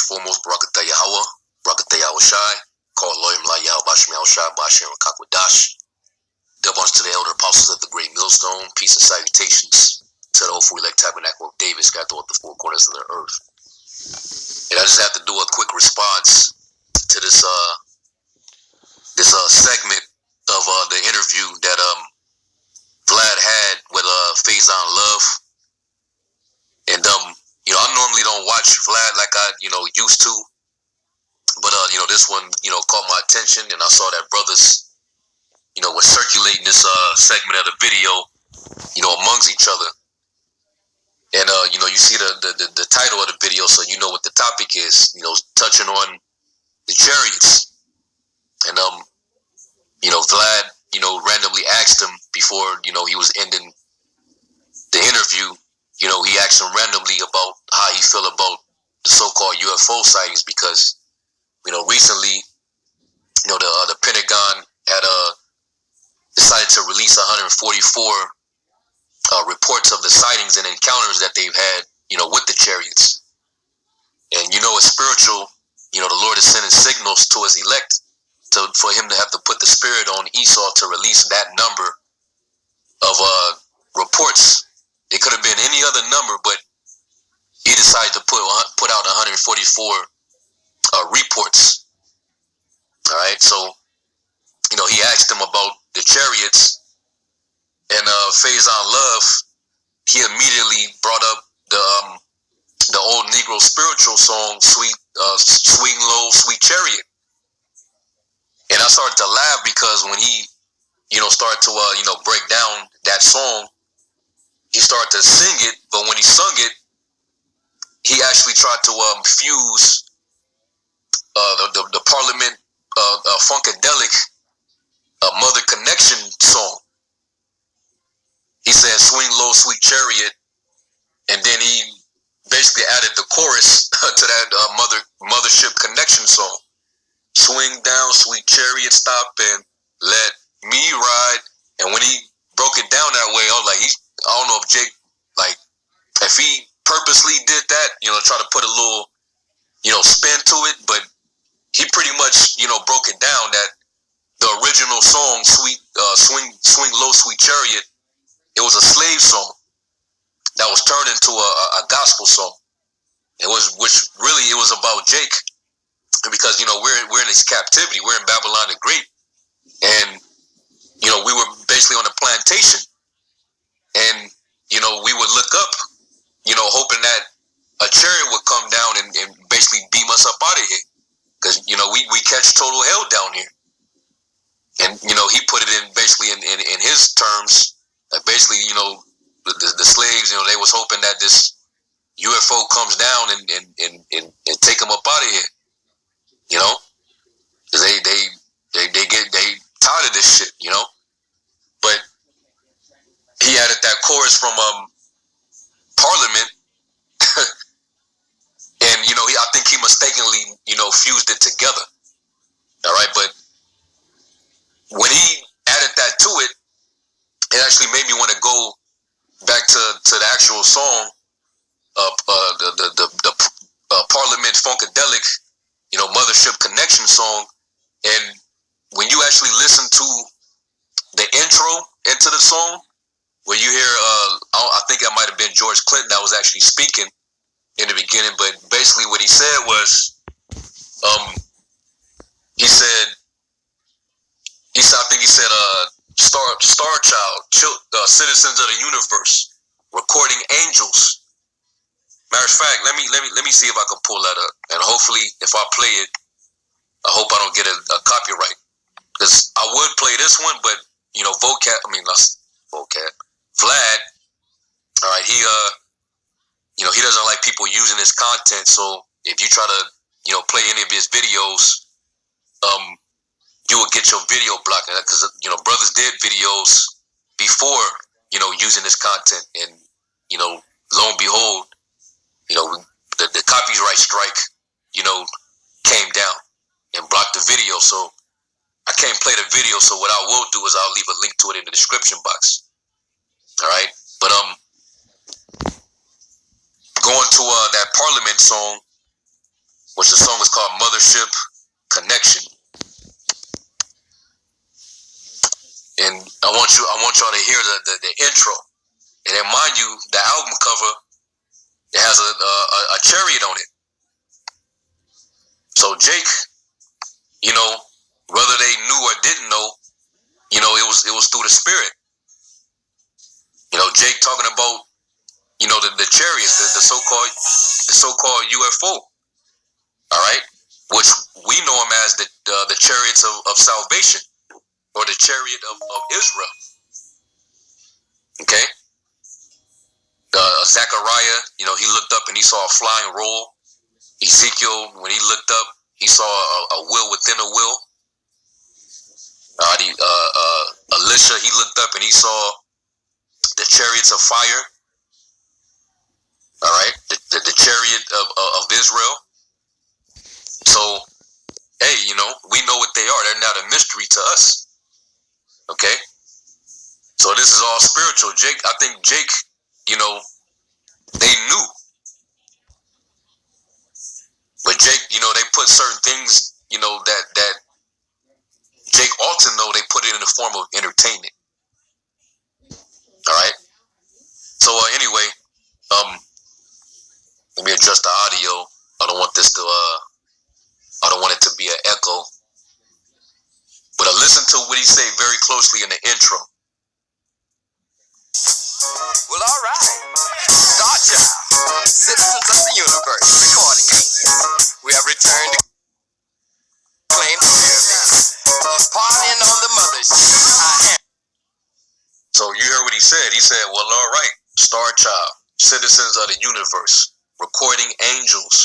first and foremost, Barakatah Yahweh, Barakatah Yahushai, call Loyim La Yahweh Bashim Yahushai, Bashim Kakwadash. Dub to the elder apostles of the great millstone. Peace and salutations to the hopeful elect tabernacle of David scattered throughout the four corners of the earth. And I just have to do a quick response to this segment of the interview that Vlad had with Faison Love. And I normally don't watch Vlad like I used to, but this one caught my attention, and I saw that brothers were circulating this segment of the video amongst each other. And you see the title of the video, so you know what the topic is, touching on the chariots. And Vlad randomly asked him before he was ending the interview. He asked him randomly about how he feel about the so-called UFO sightings, because recently the Pentagon had decided to release 144 reports of the sightings and encounters that they've had with the chariots. And it's spiritual. The Lord is sending signals to his elect for him to have to put the spirit on Esau to release that number of reports. It could have been any other number, but he decided to put out 144 reports. All right, so he asked him about the chariots, and Faison Love, he immediately brought up the old Negro spiritual song, "Swing Low, Sweet Chariot," and I started to laugh because when he started to break down that song, he started to sing it, but when he sung it, he actually tried to fuse the Parliament Funkadelic Mother Connection song. He said "Swing Low, Sweet Chariot," and then he basically added the chorus to that Mothership Connection song. "Swing down, sweet chariot, stop and let me ride." And when he broke it down that way, I was like, I don't know if Jake, if he purposely did that, try to put a little, spin to it, but he pretty much, broke it down that the original song, Swing Low, Sweet Chariot, it was a slave song that was turned into a gospel song. It was about Jake, because we're in this captivity, we're in Babylon the Great, and we were basically on a plantation, and we would look up, hoping that a chariot would come down and basically beam us up out of here, because we catch total hell down here. And he put it in basically in his terms, basically the slaves, they was hoping that this UFO comes down and take them up out of here, because they tired of this shit, But he added that chorus from Parliament, and I think he mistakenly fused it together. All right, but when he added that to it, it actually made me want to go back to the actual song, the Parliament Funkadelic, Mothership Connection song. And when you actually listen to the intro into the song, where you hear, I think it might have been George Clinton that was actually speaking in the beginning, but basically what he said was, he said, Star Child, citizens of the universe, recording angels. Matter of fact, let me see if I can pull that up, and hopefully, if I play it, I hope I don't get a copyright, because I would play this one, but Vlad, all right, he doesn't like people using his content, so if you try to play any of his videos, you will get your video blocked, because brothers did videos before using this content, and lo and behold, the copyright strike came down and blocked the video. So I can't play the video, so what I will do is I'll leave a link to it in the description box. All right, but going to that Parliament song, which the song is called Mothership Connection. And I want y'all to hear the intro. And then mind you, the album cover, it has a chariot on it. So Jake, you know, whether they knew or didn't know, you know, it was through the spirit. You know, Jake talking about, you know, the chariots, the so-called UFO. All right, which we know them as the chariots of salvation, or the chariot of Israel. Okay. Zechariah, you know, he looked up and he saw a flying roll. Ezekiel, when he looked up, he saw a will within a will. Elisha, he looked up and he saw the chariots of fire. All right, the chariot of Israel. So, hey, you know, we know what they are. They're not a mystery to us. Okay? So this is all spiritual. I think Jake, you know, they knew. But Jake, you know, they put certain things, you know, that Jake ought to know, they put it in the form of entertainment. All right? So anyway, let me adjust the audio. I don't want it to be an echo. But I listen to what he say very closely in the intro. Well, all right. Star Child, citizens of the universe, recording angels. We have returned to claim the pyramids. Partying on the mothership. So you heard what he said. He said, well, all right, Star Child, citizens of the universe, recording angels.